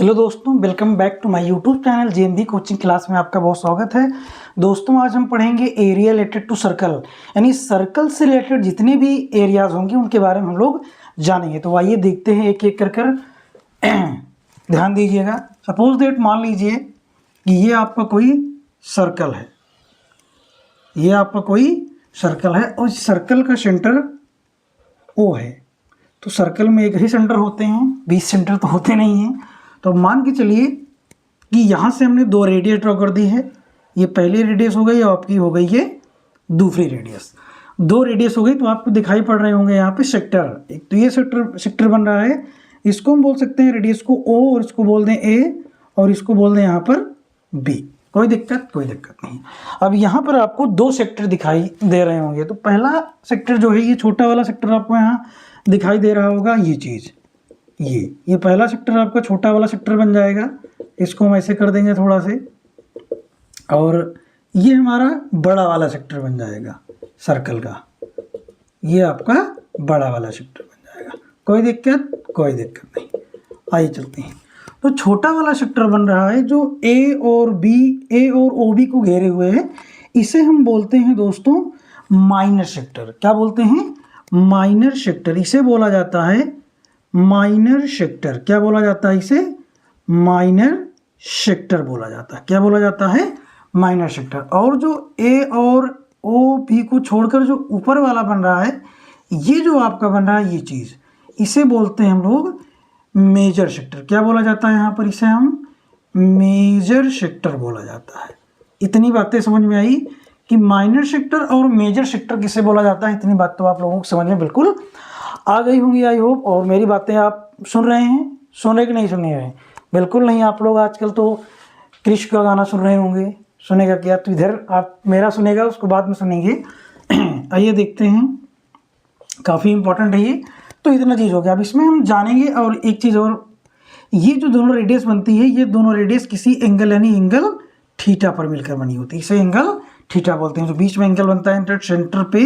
Hello दोस्तों, welcome back to my YouTube channel JMD coaching class में आपका बहुत स्वागत है। दोस्तों आज हम पढ़ेंगे एरिया रिलेटेड टू सर्कल, यानी सर्कल से रिलेटेड जितने भी एरियाज होंगे उनके बारे में हम लोग जानेंगे। तो आइए देखते हैं एक एक कर ध्यान दीजिएगा। सपोज दैट मान लीजिए कि ये आपका कोई सर्कल है, ये आपका कोई सर्कल है और इस सर्कल का सेंटर ओ है। तो सर्कल में एक ही सेंटर होते हैं, 20 सेंटर तो होते नहीं हैं। तो मान के चलिए कि यहाँ से हमने दो रेडियस ड्रॉ कर दी है। ये पहली रेडियस हो गई और आपकी हो गई ये दूसरी रेडियस। दो रेडियस हो गई तो आपको दिखाई पड़ रहे होंगे यहाँ पे सेक्टर। एक तो ये सेक्टर बन रहा है, इसको हम बोल सकते हैं रेडियस को ओ और इसको बोल दें ए और इसको बोल दें यहाँ पर बी। कोई दिक्कत नहीं। अब यहाँ पर आपको दो सेक्टर दिखाई दे रहे होंगे। तो पहला सेक्टर जो है, ये छोटा वाला सेक्टर आपको यहाँ दिखाई दे रहा होगा। ये चीज़ ये पहला सेक्टर आपका छोटा वाला सेक्टर बन जाएगा। इसको हम ऐसे कर देंगे थोड़ा से, और ये हमारा बड़ा वाला सेक्टर बन जाएगा सर्कल का। ये आपका बड़ा वाला सेक्टर बन जाएगा। कोई दिक्कत नहीं। आइए चलते हैं। तो छोटा वाला सेक्टर बन रहा है जो ए और ओ बी को घेरे हुए है। इसे हम बोलते हैं दोस्तों माइनर सेक्टर। क्या बोलते हैं? Minor sector. इसे बोला जाता है माइनर सेक्टर। क्या बोला जाता है इसे? माइनर सेक्टर बोला जाता है। क्या बोला जाता है? Minor sector. और जो ए और ओ बी को छोड़कर जो ऊपर वाला बन रहा है, ये जो आपका बन रहा है ये चीज़, इसे बोलते हैं हम लोग मेजर सेक्टर। क्या बोला जाता है यहाँ पर? इसे हम मेजर सेक्टर बोला जाता है। इतनी बातें समझ में आई कि माइनर सेक्टर और मेजर सेक्टर किसे बोला जाता है। इतनी बात तो आप लोगों को समझ में बिल्कुल आ गई होंगी, आई होप। और मेरी बातें आप सुन रहे हैं, सुने कि नहीं सुने रहे? बिल्कुल नहीं। आप लोग आजकल तो कृष्ण का गाना सुन रहे होंगे। सुनेगा क्या? तो इधर आप मेरा सुनेगा, उसको बाद में सुनेंगे। आइए देखते हैं, काफ़ी इंपॉर्टेंट है ये। तो इतना चीज़ हो गया। अब इसमें हम जानेंगे और एक चीज़ और, ये जो दोनों रेडियस बनती है, ये दोनों रेडियस किसी एंगल यानी एंगल थीटा पर मिलकर बनी होती है। इसे एंगल थीटा बोलते हैं। जो बीच में एंगल बनता है सेंटर पे,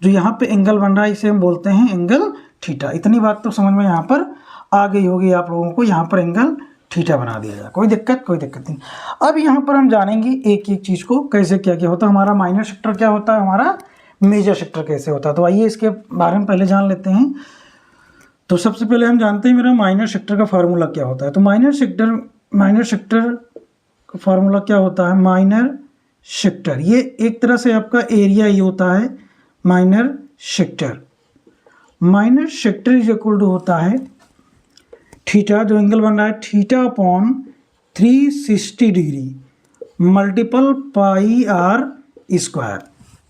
जो यहाँ पे एंगल बन रहा है, इसे हम बोलते हैं एंगल थीटा। इतनी बात तो समझ में यहाँ पर आ गई होगी आप लोगों को। यहाँ पर एंगल थीटा बना दिया जाए। कोई दिक्कत नहीं। अब यहाँ पर हम जानेंगे एक एक चीज़ को, कैसे क्या क्या होता है। हमारा माइनर सेक्टर क्या होता है, हमारा मेजर सेक्टर कैसे होता है। तो आइए इसके बारे में पहले जान लेते हैं। तो सबसे पहले हम जानते हैं मेरा माइनर सेक्टर का फार्मूला क्या होता है। तो माइनर सेक्टर का फार्मूला क्या होता है? माइनर सेक्टर, ये एक तरह से आपका एरिया ही होता है। Minor sector is equal to होता है थीटा, जो एंगल बन रहा है theta upon 360 degree multiple pi R square.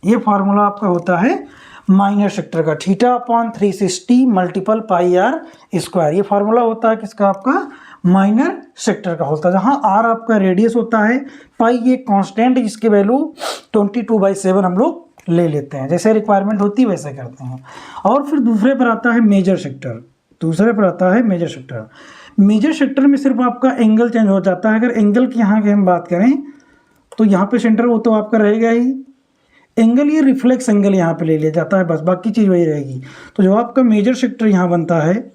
ये फार्मूला आपका होता है माइनर सेक्टर का, theta upon 360 multiple pi R square. ये फार्मूला होता है किसका? आपका माइनर सेक्टर का होता है। जहाँ आर आपका रेडियस होता है, पाई ये कांस्टेंट, जिसकी वैल्यू 22/7 हम लोग ले लेते हैं। जैसे रिक्वायरमेंट होती है वैसे करते हैं। और फिर दूसरे पर आता है मेजर सेक्टर। मेजर सेक्टर में सिर्फ आपका एंगल चेंज हो जाता है। अगर एंगल की यहाँ की हम बात करें तो यहाँ पे सेंटर वो तो आपका रहेगा ही। एंगल ये रिफ्लेक्स एंगल यहाँ पे ले लिया जाता है, बस बाकी चीज़ वही रहेगी। तो जो आपका मेजर सेक्टर यहाँ बनता है,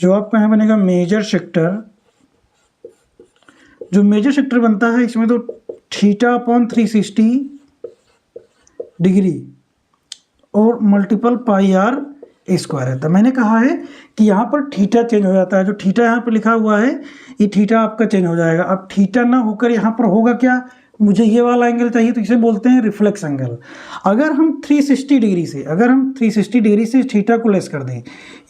जो आपका यहाँ बनेगा मेजर सेक्टर, जो मेजर सेक्टर बनता है, इसमें तो थीटा अपॉन 360 डिग्री और मल्टीपल पाई आर स्क्वायर रहता है। मैंने कहा है कि यहाँ पर थीटा चेंज हो जाता है। जो थीटा यहाँ पर लिखा हुआ है, ये थीटा आपका चेंज हो जाएगा। अब थीटा ना होकर यहाँ पर होगा क्या? मुझे ये वाला एंगल चाहिए, तो इसे बोलते हैं रिफ्लेक्स एंगल। अगर हम 360 डिग्री से इस थीटा को लेस कर दें,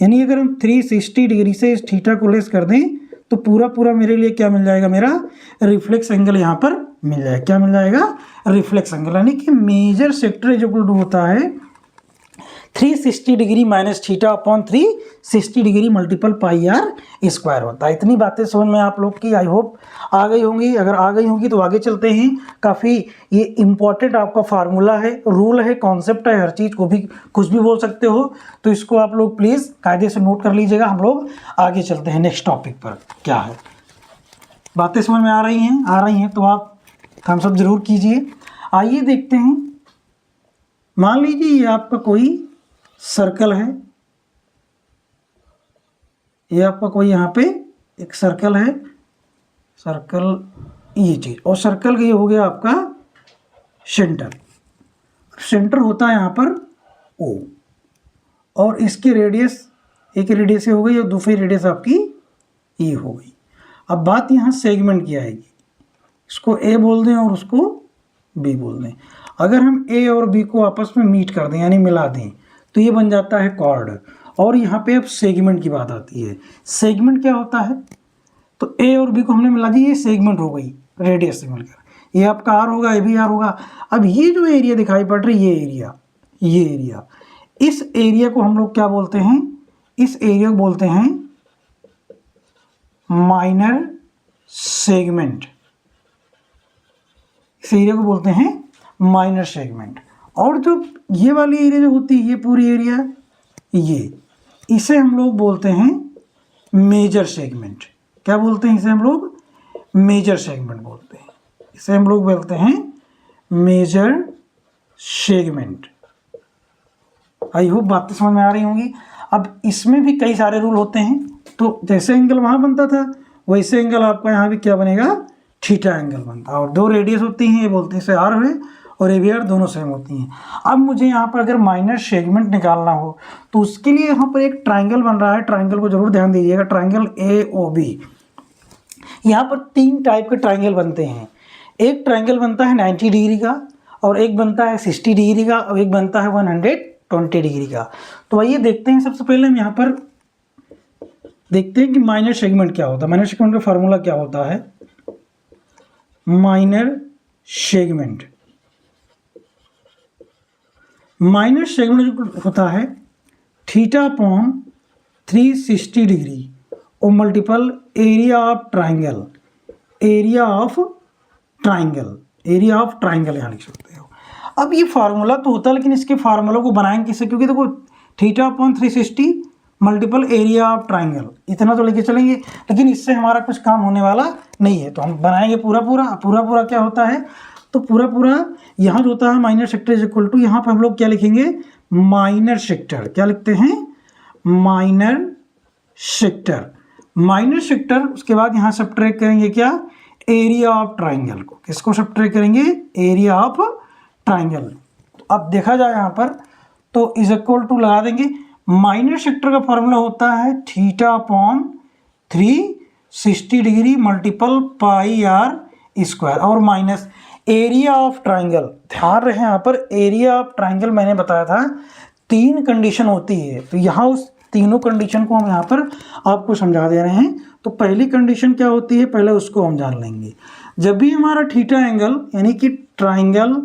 यानी अगर हम 360 डिग्री से इस थीटा को लेस कर दें, तो पूरा मेरे लिए क्या मिल जाएगा? मेरा रिफ्लेक्स एंगल यहाँ पर मिल जाएगा। क्या मिल जाएगा? Reflex angle. यानी कि major sector is equal to होता है 360 degree minus theta upon 360 degree multiple pi R square होता है। इतनी बातें समझ में आप लोग की आई होप आ गई होंगी। अगर आ गई होंगी तो आगे चलते हैं। काफ़ी ये इम्पॉर्टेंट आपका फार्मूला है, रूल है, कॉन्सेप्ट है। हर चीज़ को भी कुछ भी बोल सकते हो, तो इसको आप लोग प्लीज़ कायदे से नोट कर लीजिएगा। हम लोग आगे चलते हैं नेक्स्ट टॉपिक पर। क्या है, बातें समझ में आ रही हैं तो आप थम्स अप जरूर कीजिए। आइए देखते हैं। मान लीजिए ये आपका कोई सर्कल है, ये आपका कोई यहाँ पे एक सर्कल है, सर्कल ये चीज़, और सर्कल का ये हो गया आपका सेंटर। सेंटर होता है यहाँ पर O, और इसकी रेडियस, एक रेडियस ये हो गई और दूसरी रेडियस आपकी ये हो गई। अब बात यहाँ सेगमेंट की आएगी, इसको A बोल दें और उसको B बोल दें। अगर हम A और B को आपस में मीट कर दें यानी मिला दें तो ये बन जाता है कॉर्ड। और यहाँ पे अब सेगमेंट की बात आती है। सेगमेंट क्या होता है, तो A और B को हमने मिला दी, ये सेगमेंट हो गई रेडियस से मिलकर। ये आपका R होगा, ये भी R होगा। अब ये जो एरिया दिखाई पड़ रही है, ये एरिया, इस एरिया को हम लोग क्या बोलते हैं, इस एरिया को बोलते हैं माइनर सेगमेंट। इस एरिया को बोलते हैं माइनर सेगमेंट। और जो ये वाली एरिया जो होती है, ये पूरी एरिया, ये, इसे हम लोग बोलते हैं मेजर सेगमेंट। क्या बोलते हैं इसे हम लोग, मेजर सेगमेंट बोलते हैं। इसे हम लोग बोलते हैं मेजर सेगमेंट। आई होप बातें समझ में आ रही होंगी। अब इसमें भी कई सारे रूल होते हैं, तो जैसे एंगल वहाँ बनता था वैसे एंगल आपका यहाँ भी क्या बनेगा, थीटा एंगल बनता है। और दो रेडियस होती हैं, ये बोलते हैं इसे आर है और ए बी आर, दोनों सेम होती हैं। अब मुझे यहाँ पर अगर माइनर सेगमेंट निकालना हो तो उसके लिए यहाँ पर एक ट्राइंगल बन रहा है, ट्राइंगल को जरूर ध्यान दीजिएगा, ट्राइंगल AOB। यहाँ पर 3 टाइप के ट्राइंगल बनते हैं। एक ट्राइंगल बनता है 90 डिग्री का, और एक बनता है 60 डिग्री का, और एक बनता है 120 डिग्री का। तो आइए देखते हैं। सबसे पहले हम यहाँ पर देखते हैं कि माइनर सेगमेंट क्या होता है। माइनर सेगमेंट का फार्मूला क्या होता है, माइनर सेगमेंट, माइनर सेगमेंट जो होता है थीटा अपॉन 360 डिग्री और multiple area of triangle, area of triangle, area of triangle यहाँ लिख सकते हो। अब ये फार्मूला तो होता है, लेकिन इसके फार्मूला को बनाएंगे किससे, क्योंकि देखो theta upon 360 multiple area of triangle, इतना तो लेके चलेंगे, लेकिन इससे हमारा कुछ काम होने वाला नहीं है। तो हम बनाएंगे पूरा क्या होता है, तो पूरा यहाँ जो होता है minor sector is equal to, यहाँ पर हम लोग क्या लिखेंगे, माइनर सेक्टर। क्या लिखते हैं, माइनर सेक्टर, माइनर सेक्टर। उसके बाद यहाँ सब्ट्रैक्ट करेंगे क्या, एरिया ऑफ ट्राइंगल को। किसको सब्ट्रैक्ट करेंगे, एरिया ऑफ ट्राइंगल। अब देखा जाए यहाँ पर तो इज इक्वल टू लगा देंगे। माइनर सेक्टर का फॉर्मूला होता है theta upon 360 degree multiple pi R square, और माइनस एरिया ऑफ ट्राइंगल। ध्यान रहे यहाँ पर एरिया ऑफ ट्राइंगल मैंने बताया था 3 कंडीशन होती है, तो यहाँ उस तीनों कंडीशन को हम यहाँ पर आपको समझा दे रहे हैं। तो पहली कंडीशन क्या होती है, पहले उसको हम जान लेंगे। जब भी हमारा थीटा एंगल यानी कि ट्राइंगल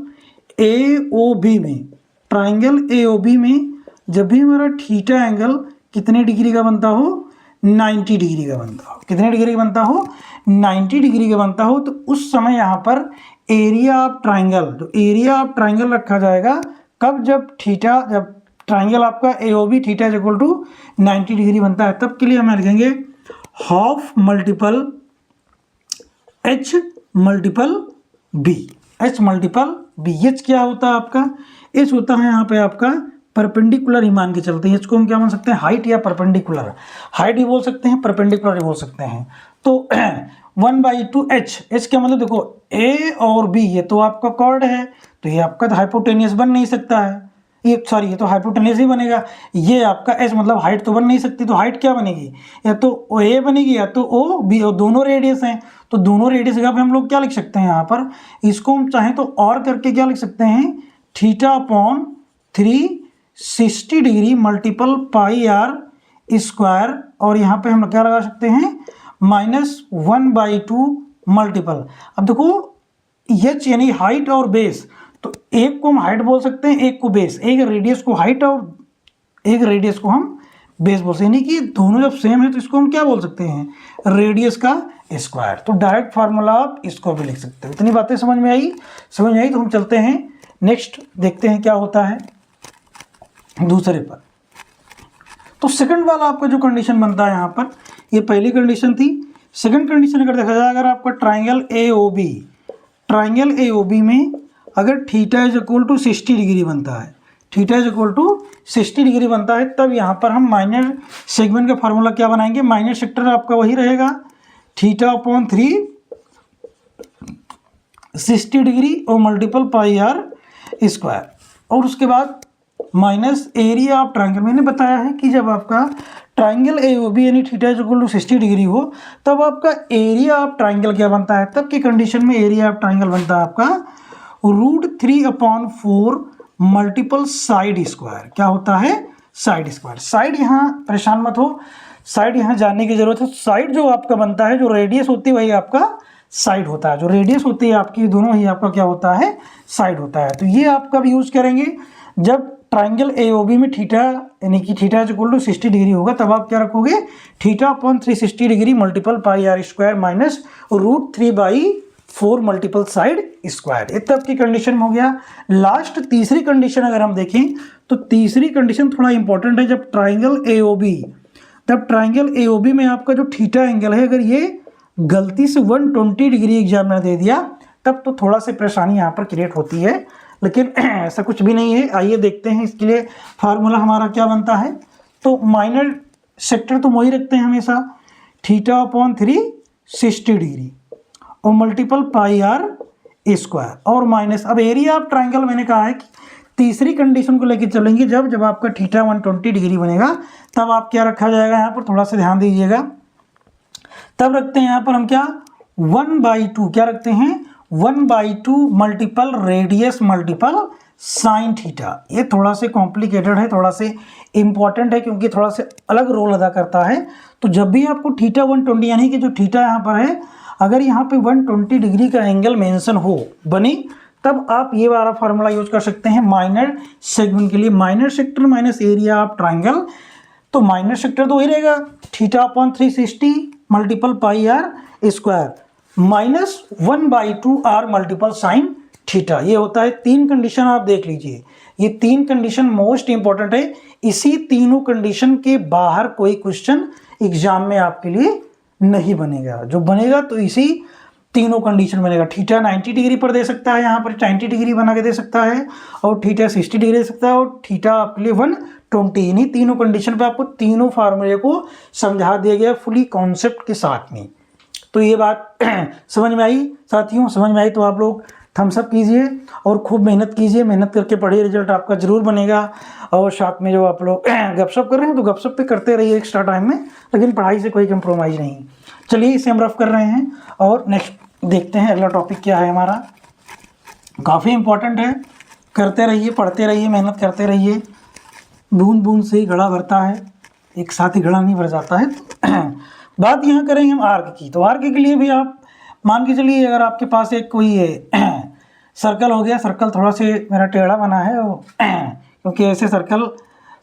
AOB में, ट्राइंगल AOB में जब भी हमारा थीटा एंगल कितने डिग्री का बनता हो, 90 डिग्री का बनता हो। कितने डिग्री का बनता हो, 90 डिग्री का बनता हो। तो उस समय यहाँ पर एरिया ऑफ ट्राइंगल, तो एरिया ऑफ ट्राइंगल रखा जाएगा कब, जब थीटा, जब ट्राइंगल आपका AOB theta is equal to 90 degree बनता है, तब के लिए हम लिखेंगे half multiple H multiple B, H multiple B। H क्या होता है आपका, H होता है यहाँ पे आपका परपेंडिकुलर ही मान के चलते हैं। इसको हम क्या मान सकते हैं, हाइट या परपेंडिकुलर, हाइट भी बोल सकते हैं, परपेंडिकुलर भी बोल सकते हैं। तो 1/2 H, H क्या मतलब, देखो A और B ये तो आपका कॉर्ड है, तो ये आपका तो हाइपोटेनियस बन नहीं सकता है, ये सॉरी ये तो हाइपोटेनियस ही बनेगा। ये आपका H मतलब हाइट तो बन नहीं सकती, तो हाइट क्या बनेगी, या तो A बनेगी या तो OB, और दोनों रेडियस हैं। तो दोनों रेडियस जगह पे हम लोग क्या लिख सकते हैं यहाँ पर, इसको हम चाहें तो और करके क्या लिख सकते हैं, theta upon 360 degree multiple pi R square, और यहाँ पे हम क्या लगा सकते हैं, -1/2 मल्टीपल। अब देखो H यानी हाइट और बेस, तो एक को हम हाइट बोल सकते हैं, एक को बेस, एक रेडियस को हाइट और एक रेडियस को हम बेस बोल सकते हैं। यानी कि दोनों जब सेम है तो इसको हम क्या बोल सकते हैं, रेडियस का स्क्वायर। तो डायरेक्ट फार्मूला आप इसको भी लिख सकते हो। इतनी बातें समझ में आई, समझ में आई तो हम चलते हैं नेक्स्ट, देखते हैं क्या होता है दूसरे पर। तो सेकंड वाला आपका जो कंडीशन बनता है यहाँ पर, ये पहली कंडीशन थी। सेकंड कंडीशन अगर देखा जाए, अगर आपका ट्राइंगल AOB, ट्राइंगल AOB में अगर theta is equal to 60 degree बनता है, theta is equal to 60 degree बनता है, तब यहाँ पर हम माइनर सेगमेंट का फार्मूला क्या बनाएंगे, माइनर सेक्टर आपका वही रहेगा थीटा अपॉन 3 60 डिग्री और मल्टीपल पाई आर स्क्वायर, और उसके बाद माइनस एरिया ऑफ ट्रायंगल। मैंने बताया है कि जब आपका ट्रायंगल ए ओ बी यानी theta is equal to 60 degree हो तब आपका एरिया ऑफ ट्रायंगल क्या बनता है, तब की कंडीशन में एरिया ऑफ ट्रायंगल बनता है आपका √3/4 मल्टीपल साइड स्क्वायर। क्या होता है, साइड स्क्वायर। साइड यहाँ परेशान मत हो, साइड यहाँ जानने की जरूरत है। साइड जो आपका बनता है, जो रेडियस होती है वही आपका साइड होता है, जो रेडियस होती है आपकी दोनों ही आपका क्या होता है, साइड होता है। तो ये आप कब यूज करेंगे, जब ट्राइंगल AOB में थीटा यानी कि theta is equal to 60 degree होगा, तब आप क्या रखोगे, theta upon 360 degree multiple pi R square minus √3/4 multiple side square. ये तब की कंडीशन में हो गया। लास्ट तीसरी कंडीशन अगर हम देखें तो तीसरी कंडीशन थोड़ा इंपॉर्टेंट है। जब ट्राइंगल AOB में आपका जो थीटा एंगल है, अगर ये गलती से 120 डिग्री एग्जामिनर दे दिया तब तो थोड़ा सी परेशानी यहाँ पर क्रिएट होती है, लेकिन ऐसा कुछ भी नहीं है। आइए देखते हैं इसके लिए फार्मूला हमारा क्या बनता है। तो माइनर सेक्टर तो वही रखते हैं हमेशा, थीटा अपॉन 3 60 डिग्री और मल्टीपल पाई आर स्क्वायर और माइनस। अब एरिया ऑफ ट्राइंगल मैंने कहा है कि तीसरी कंडीशन को लेकर चलेंगे, जब आपका थीटा 120 डिग्री बनेगा तब आप क्या रखा जाएगा, यहाँ पर थोड़ा सा ध्यान दीजिएगा। तब रखते हैं यहाँ पर हम क्या 1/2, क्या रखते हैं 1/2 multiple radius multiple sine theta. ये थोड़ा से कॉम्प्लिकेटेड है, थोड़ा से इंपॉर्टेंट है क्योंकि थोड़ा से अलग रोल अदा करता है। तो जब भी आपको थीटा 120 यानी कि जो थीटा यहाँ पर है, अगर यहाँ पे 120 डिग्री का एंगल मेंशन हो बने, तब आप ये वाला फार्मूला यूज कर सकते हैं माइनर सेगमेंट के लिए। Minor sector minus area of triangle, तो माइनर सेक्टर तो वही रहेगा theta upon 360 multiple pi R square minus 1/2 R multiple sine theta. ये होता है। तीन कंडीशन आप देख लीजिए, ये तीन कंडीशन मोस्ट इंपॉर्टेंट है। इसी तीनों कंडीशन के बाहर कोई क्वेश्चन एग्जाम में आपके लिए नहीं बनेगा। जो बनेगा तो इसी तीनों कंडीशन बनेगा। थीटा 90 डिग्री पर दे सकता है, यहाँ पर 90 डिग्री बना के दे सकता है, और थीटा 60 डिग्री दे सकता है, और थीटा आपके लिए 120। इन्हीं तीनों कंडीशन पे आपको तीनों फार्मूले को समझा दिया गया फुली कॉन्सेप्ट के साथ में। तो ये बात समझ में आई साथियों, समझ में आई तो आप लोग थम्स अप कीजिए और खूब मेहनत कीजिए, मेहनत करके पढ़िए, रिजल्ट आपका जरूर बनेगा। और साथ में जो आप लोग गपशप कर रहे हैं तो गपशप पे करते रहिए एक्स्ट्रा टाइम में, लेकिन पढ़ाई से कोई कंप्रोमाइज़ नहीं। चलिए इसे हम रफ कर रहे हैं और नेक्स्ट देखते हैं अगला टॉपिक क्या है हमारा। काफ़ी इंपॉर्टेंट है, करते रहिए, पढ़ते रहिए, मेहनत करते रहिए। बूंद बूंद से ही घड़ा भरता है, एक साथ ही घड़ा नहीं भर जाता है। बात यहाँ करेंगे हम आर्क की। तो आर्क के लिए भी आप मान के चलिए, अगर आपके पास एक कोई सर्कल हो गया, सर्कल थोड़ा से मेरा टेढ़ा बना है क्योंकि ऐसे सर्कल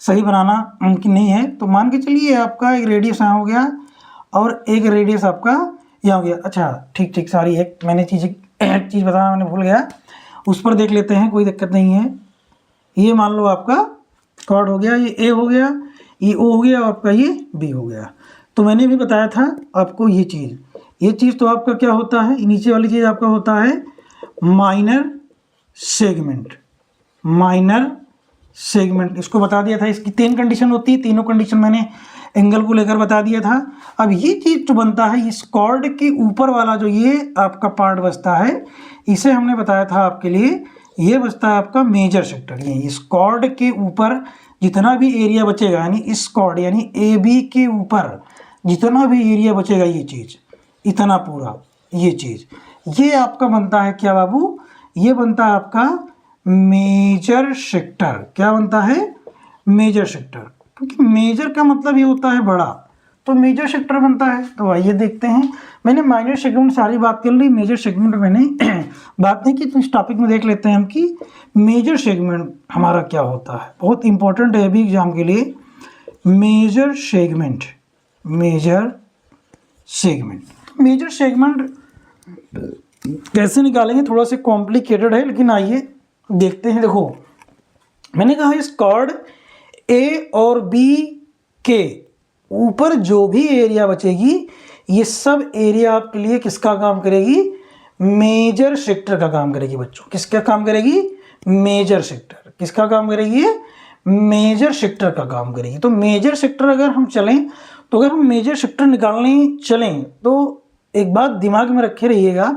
सही बनाना मुमकिन नहीं है। तो मान के चलिए आपका एक रेडियस यहाँ हो गया और एक रेडियस आपका यहाँ हो गया। अच्छा ठीक सॉरी, एक चीज़ बताना मैंने भूल गया, उस पर देख लेते हैं, कोई दिक्कत नहीं है। ये मान लो आपका कॉर्ड हो गया, ये ए हो गया, ये ओ हो गया और आपका ये बी हो गया। तो मैंने भी बताया था आपको ये चीज़ तो आपका क्या होता है, नीचे वाली चीज़ आपका होता है माइनर सेगमेंट। इसको बता दिया था, इसकी तीन कंडीशन होती है, तीनों कंडीशन मैंने एंगल को लेकर बता दिया था। अब ये चीज़ जो बनता है, इस कॉर्ड के ऊपर वाला जो ये आपका पार्ट बचता है, इसे हमने बताया था आपके लिए, ये बचता है आपका मेजर सेक्टर। ये इस कॉर्ड के ऊपर जितना भी एरिया बचेगा, यानी इस कॉर्ड यानी AB के ऊपर जितना भी एरिया बचेगा, ये चीज़ इतना पूरा ये चीज़, ये आपका बनता है क्या बाबू, ये बनता है आपका मेजर सेक्टर। क्या बनता है, मेजर सेक्टर, क्योंकि मेजर का मतलब ये होता है बड़ा, तो मेजर सेक्टर बनता है। तो आइए देखते हैं, मैंने माइनर सेगमेंट सारी बात कर ली, मेजर सेगमेंट मैंने बात नहीं की। तो इस टॉपिक में देख लेते हैं हम कि मेजर सेगमेंट हमारा क्या होता है। बहुत इंपॉर्टेंट है अभी एग्जाम के लिए मेजर सेगमेंट। मेजर सेगमेंट कैसे निकालेंगे, थोड़ा सा कॉम्प्लिकेटेड है, लेकिन आइए देखते हैं। देखो मैंने कहा इस कॉर्ड ए और बी के ऊपर जो भी एरिया बचेगी, ये सब एरिया आपके लिए किसका काम करेगी, मेजर सेक्टर का काम करेगी बच्चों। किसका काम करेगी, मेजर सेक्टर। किसका काम करेगी ये? मेजर सेक्टर का काम करेगी। तो मेजर सेक्टर अगर हम चलें, तो अगर हम मेजर सेक्टर निकालने चलें तो एक बात दिमाग में रखे रहिएगा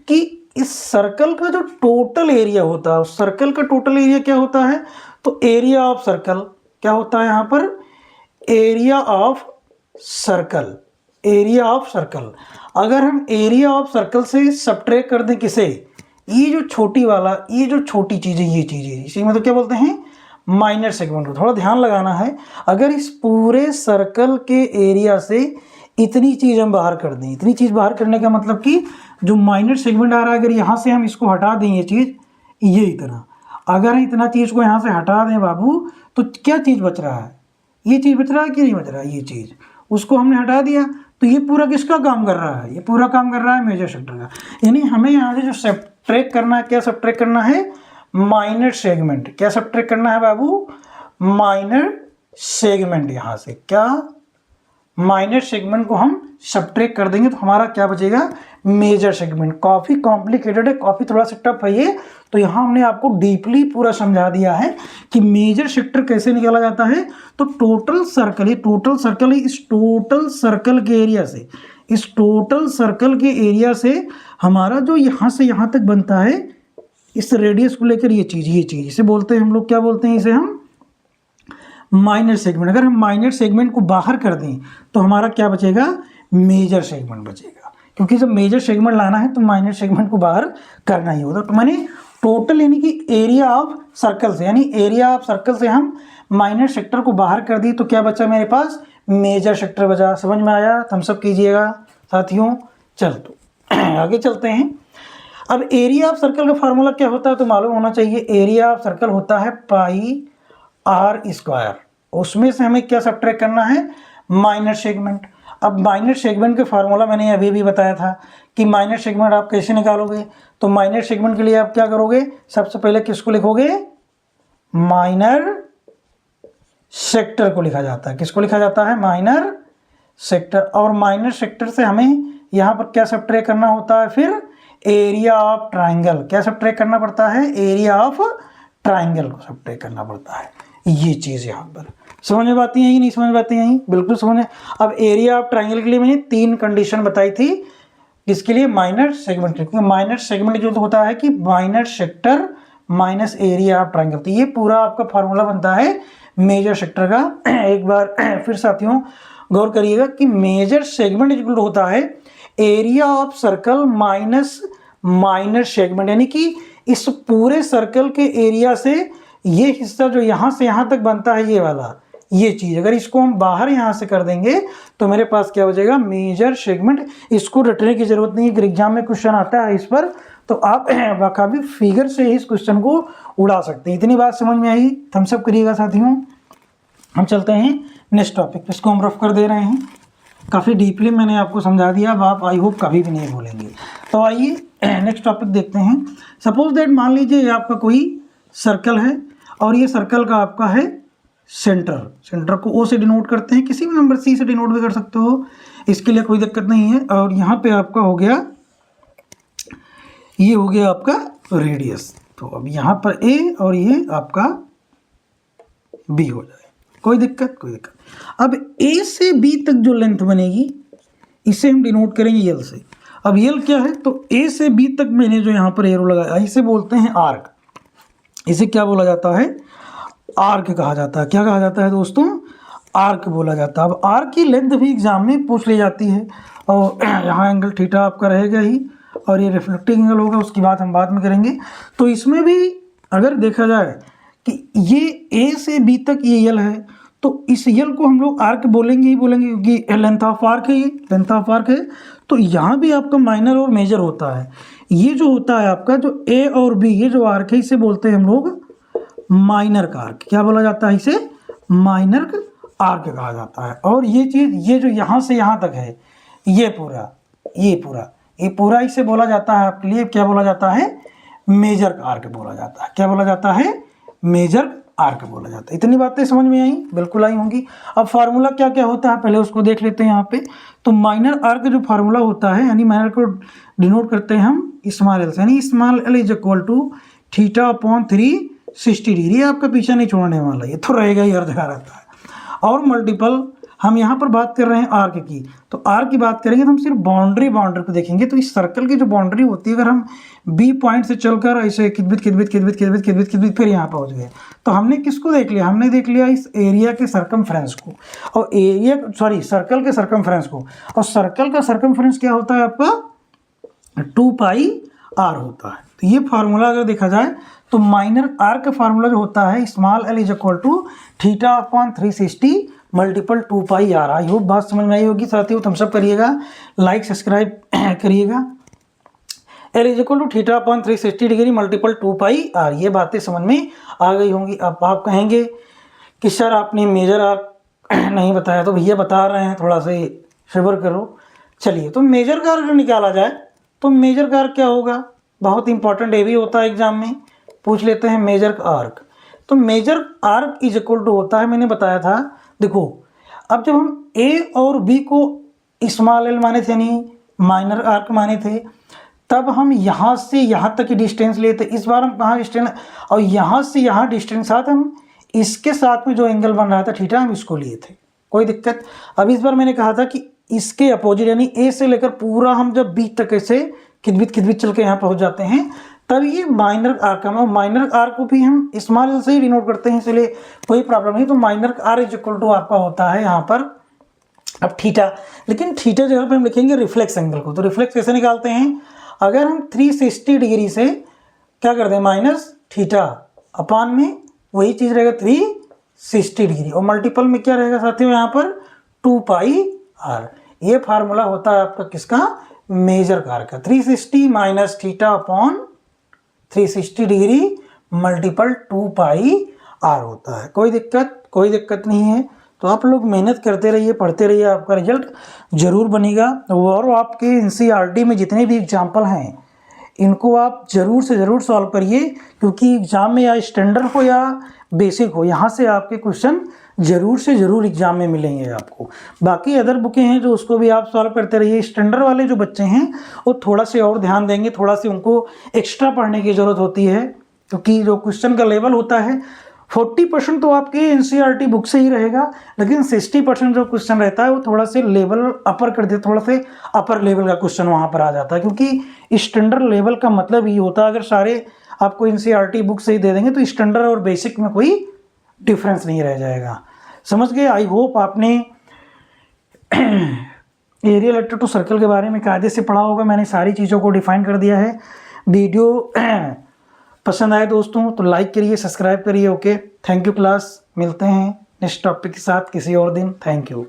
कि इस सर्कल का जो टोटल एरिया होता है, उस सर्कल का टोटल एरिया क्या होता है? तो एरिया ऑफ सर्कल क्या होता है यहाँ पर? Area of circle, area of circle. अगर हम एरिया ऑफ सर्कल से सब्ट्रैक्ट कर दें किसे? ये जो छोटी वाला, ये जो छोटी चीज़ है, ये चीज़ है, इसी में तो क्या बोलते हैं? माइनर सेगमेंट को। थोड़ा ध्यान लगाना है, अगर इस पूरे सर्कल के एरिया से इतनी चीज़ हम बाहर कर दें, इतनी चीज़ बाहर करने का मतलब कि जो माइनर सेगमेंट आ रहा है, अगर यहाँ से हम इसको हटा दें, ये चीज़, ये इतना, अगर इतना चीज़ को यहाँ से हटा दें बाबू, तो क्या चीज़ बच रहा है? ये चीज़ बच रहा है कि नहीं बच रहा है? ये चीज़, उसको हमने हटा दिया, तो ये पूरा किसका काम कर रहा है? ये पूरा काम कर रहा है मेजर सेक्टर का। यानी हमें यहाँ से जो सब्ट्रैक्ट करना है, क्या सब्ट्रैक्ट करना है? Minor segment. क्या सब्ट्रैक्ट करना है बाबू? Minor segment. यहाँ से क्या? माइनर सेगमेंट को हम सब्ट्रैक्ट कर देंगे तो हमारा क्या बचेगा? Major segment. काफ़ी कॉम्प्लिकेटेड है, काफ़ी थोड़ा सा टफ है ये, तो यहाँ हमने आपको डीपली पूरा समझा दिया है कि मेजर सेक्टर कैसे निकाला जाता है। तो टोटल सर्कल, ये टोटल सर्कल है, इस टोटल सर्कल के एरिया से, इस टोटल सर्कल के एरिया से हमारा जो यहाँ से यहाँ तक बनता है, इस रेडियस को लेकर ये चीज़ इसे बोलते हैं हम लोग, क्या बोलते हैं इसे? हम माइनर सेगमेंट। अगर हम माइनर सेगमेंट को बाहर कर दें तो हमारा क्या बचेगा? मेजर सेगमेंट बचेगा, क्योंकि जब मेजर सेगमेंट लाना है तो माइनर सेगमेंट को बाहर करना ही होता। तो मैंने टोटल यानी कि एरिया ऑफ सर्कल से, यानी एरिया ऑफ सर्कल से हम माइनर सेक्टर को बाहर कर दी तो क्या बचा मेरे पास? मेजर सेक्टर बचा। समझ में आया? थम्स अप कीजिएगा साथियों। चल तो आगे चलते हैं। अब एरिया ऑफ सर्कल का फार्मूला क्या होता है तो मालूम होना चाहिए। एरिया ऑफ सर्कल होता है पाई आर स्क्वायर। उसमें से हमें क्या सब्ट्रैक्ट करना है? Minor segment. अब माइनर सेगमेंट के फार्मूला मैंने अभी भी बताया था कि माइनर सेगमेंट आप कैसे निकालोगे। तो माइनर सेगमेंट के लिए आप क्या करोगे? सबसे पहले किसको लिखोगे? माइनर सेक्टर को लिखा जाता है। किसको लिखा जाता है? Minor sector. और माइनर सेक्टर से हमें यहाँ पर क्या सब्ट्रैक्ट करना होता है? फिर एरिया ऑफ ट्राइंगल। क्या सब्ट्रैक्ट करना पड़ता है? एरिया ऑफ ट्राइंगल को सब्ट्रैक्ट करना पड़ता है। ये चीज़ यहाँ पर समझ में आती है कि नहीं समझ में आती है? बिल्कुल समझ में। अब एरिया ऑफ ट्राइंगल के लिए मैंने 3 कंडीशन बताई थी। किसके लिए? Minor segment. क्योंकि माइनर सेगमेंट जो होता है कि minor sector minus area of triangle. तो ये पूरा आपका फार्मूला बनता है मेजर सेक्टर का। एक बार फिर साथियों गौर करिएगा कि मेजर सेगमेंट इक्वल होता है area of circle minus minor segment. यानी कि इस पूरे सर्कल के एरिया से ये हिस्सा जो यहाँ से यहाँ तक बनता है, ये वाला, ये चीज़, अगर इसको हम बाहर यहाँ से कर देंगे तो मेरे पास क्या बचेगा? Major segment. इसको रटने की जरूरत नहीं है, अगर एग्जाम में क्वेश्चन आता है इस पर तो आप बाकायदा फिगर से इस क्वेश्चन को उड़ा सकते हैं। इतनी बात समझ में आई? थम्स अप करिएगा साथियों। हम चलते हैं नेक्स्ट टॉपिक। इसको हम रफ कर दे रहे हैं, काफ़ी डीपली मैंने आपको समझा दिया। अब आप आई होप कभी भी नहीं भूलेंगे। तो आइए नेक्स्ट टॉपिक देखते हैं। सपोज दैट, मान लीजिए ये आपका कोई सर्कल है और ये सर्कल का आपका है सेंटर। सेंटर को ओ से डिनोट करते हैं, किसी भी नंबर सी से डिनोट भी कर सकते हो, इसके लिए कोई दिक्कत नहीं है। और यहाँ पे आपका हो गया, ये हो गया आपका रेडियस। तो अब यहाँ पर ए और ये आपका बी हो जाए, कोई दिक्कत? कोई दिक्कत। अब ए से बी तक जो लेंथ बनेगी इसे हम डिनोट करेंगे यल से। अब यल क्या है? तो ए से बी तक मैंने जो यहाँ पर एरो लगाया इसे बोलते हैं आर्क। इसे क्या बोला जाता है? आर्क कहा जाता है। क्या कहा जाता है दोस्तों? आर्क बोला जाता है। अब आर्क की लेंथ भी एग्जाम में पूछ ली जाती है। और यहाँ एंगल थीटा आपका रहेगा ही, और ये रिफ्लेक्टिंग एंगल होगा, उसकी बात हम बाद में करेंगे। तो इसमें भी अगर देखा जाए कि ये ए से बी तक ये यल है, तो इस यल को हम लोग आर्क बोलेंगे ही बोलेंगे, क्योंकि लेंथ ऑफ आर्क है, ये लेंथ ऑफ आर्क है। तो यहाँ भी आपका माइनर और मेजर होता है। ये जो होता है आपका जो ए और बी, ये जो आर्क है इसे बोलते हैं हम लोग माइनर का आर्क। क्या बोला जाता है? इसे माइनर आर्क कहा जाता है। और ये चीज़, ये जो यहाँ से यहाँ तक है, ये पूरा इसे बोला जाता है आपके लिए, क्या बोला जाता है? मेजर आर्क बोला जाता है। क्या बोला जाता है? मेजर आर्क बोला जाता है। इतनी बातें समझ में आई? बिल्कुल आई होंगी। अब फार्मूला क्या क्या होता है पहले उसको देख लेते हैं यहाँ पे। तो माइनर आर्क जो फार्मूला होता है, यानी माइनर को डिनोट करते हैं हम स्मॉल एल से, यानी small L is equal to theta upon 3 60 degree, आपका पीछा नहीं छोड़ने वाला, ये तो रहेगा ही, हर जगह रहता है। और मल्टीपल हम यहाँ पर बात कर रहे हैं आर्क की, तो आर्क की बात करेंगे तो हम सिर्फ बाउंड्री को देखेंगे। तो इस सर्कल की जो बाउंड्री होती है, अगर हम बी पॉइंट से चलकर ऐसे कितबित फिर यहाँ पहुँच गए, तो हमने किसको देख लिया, हमने देख लिया इस एरिया के सरकमफ्रेंस को, और सर्कल के सरकमफ्रेंस को। और सर्कल का सरकमफ्रेंस क्या होता है आपका, 2 पाई आर होता है। तो ये फार्मूला अगर देखा जाए तो माइनर आर का फार्मूला जो होता है, small L is equal to theta upon 360 multiple 2 pi R. I hope बात समझ में आई होगी साथियों, थम्स अप करिएगा, लाइक सब्सक्राइब करिएगा। L is equal to theta upon 360 degree multiple 2 pi R, ये बातें समझ में आ गई होंगी। अब आप कहेंगे कि सर आपने मेजर आर नहीं बताया, तो भैया बता रहे हैं, थोड़ा सा सब्र करो। चलिए, तो मेजर का आर्क निकाला जाए तो मेजर का आर्क क्या होगा, बहुत इंपॉर्टेंट ये भी होता है एग्जाम में, पूछ लेते हैं मेजर का आर्क। तो major arc is equal to होता है, मैंने बताया था, देखो अब जब हम ए और बी को स्मॉल एल माने थे, यानी माइनर आर्क माने थे, तब हम यहाँ से यहाँ तक की डिस्टेंस लिए थे। इस बार हम कहाँ डिस्टेंस, और यहाँ से यहाँ डिस्टेंस साथ हम इसके साथ में जो एंगल बन रहा था थीटा, हम इसको लिए थे, कोई दिक्कत। अब इस बार मैंने कहा था कि इसके अपोजिट, यानी ए से लेकर पूरा हम जब बी तक ऐसे कितबित चल के यहाँ पहुँच जाते हैं, तब ये माइनर आर्क है। माइनर आर्क को भी हम स्मॉल से ही डिनोट करते हैं, इसलिए कोई प्रॉब्लम नहीं। तो minor arc is equal to आपका होता है यहाँ पर अब थीटा, लेकिन थीटा जगह पे हम लिखेंगे रिफ्लेक्स एंगल को। तो रिफ्लेक्स कैसे निकालते हैं, अगर हम 360 डिग्री से क्या कर दें, माइनस थीटा अपान में वही चीज़ रहेगा 360 डिग्री, और मल्टीपल में क्या रहेगा साथियों यहाँ पर 2 पाई आर। ये फार्मूला होता है आपका किसका, मेजर कार का, 360 minus theta upon 360 degree multiple 2 pi R होता है। कोई दिक्कत नहीं है। तो आप लोग मेहनत करते रहिए, पढ़ते रहिए, आपका रिजल्ट जरूर बनेगा। और आपके एनसीईआरटी में जितने भी एग्जाम्पल हैं, इनको आप ज़रूर से ज़रूर सॉल्व करिए, क्योंकि एग्ज़ाम में या स्टैंडर्ड हो या बेसिक हो, यहाँ से आपके क्वेश्चन ज़रूर से ज़रूर एग्ज़ाम में मिलेंगे आपको। बाकी अदर बुकें हैं जो उसको भी आप सॉल्व करते रहिए। स्टैंडर्ड वाले जो बच्चे हैं वो थोड़ा से और ध्यान देंगे, थोड़ा से उनको एक्स्ट्रा पढ़ने की ज़रूरत होती है, क्योंकि जो क्वेश्चन का लेवल होता है 40% तो आपके एनसीईआरटी बुक से ही रहेगा, लेकिन 60% जो क्वेश्चन रहता है वो थोड़ा से लेवल अपर कर देता, थोड़ा से अपर लेवल का क्वेश्चन वहाँ पर आ जाता है। क्योंकि स्टैंडर्ड लेवल का मतलब ये होता है, अगर सारे आपको एनसीईआरटी बुक से ही दे देंगे तो स्टैंडर्ड और बेसिक में कोई डिफरेंस नहीं रह जाएगा। समझ गए? आई होप आपने एरिया रिलेटेड टू सर्कल के बारे में कायदे से पढ़ा होगा। मैंने सारी चीज़ों को डिफाइन कर दिया है। वीडियो पसंद आए दोस्तों तो लाइक करिए, सब्सक्राइब करिए। ओके, थैंक यू क्लास, मिलते हैं नेक्स्ट टॉपिक के साथ किसी और दिन। Thank you.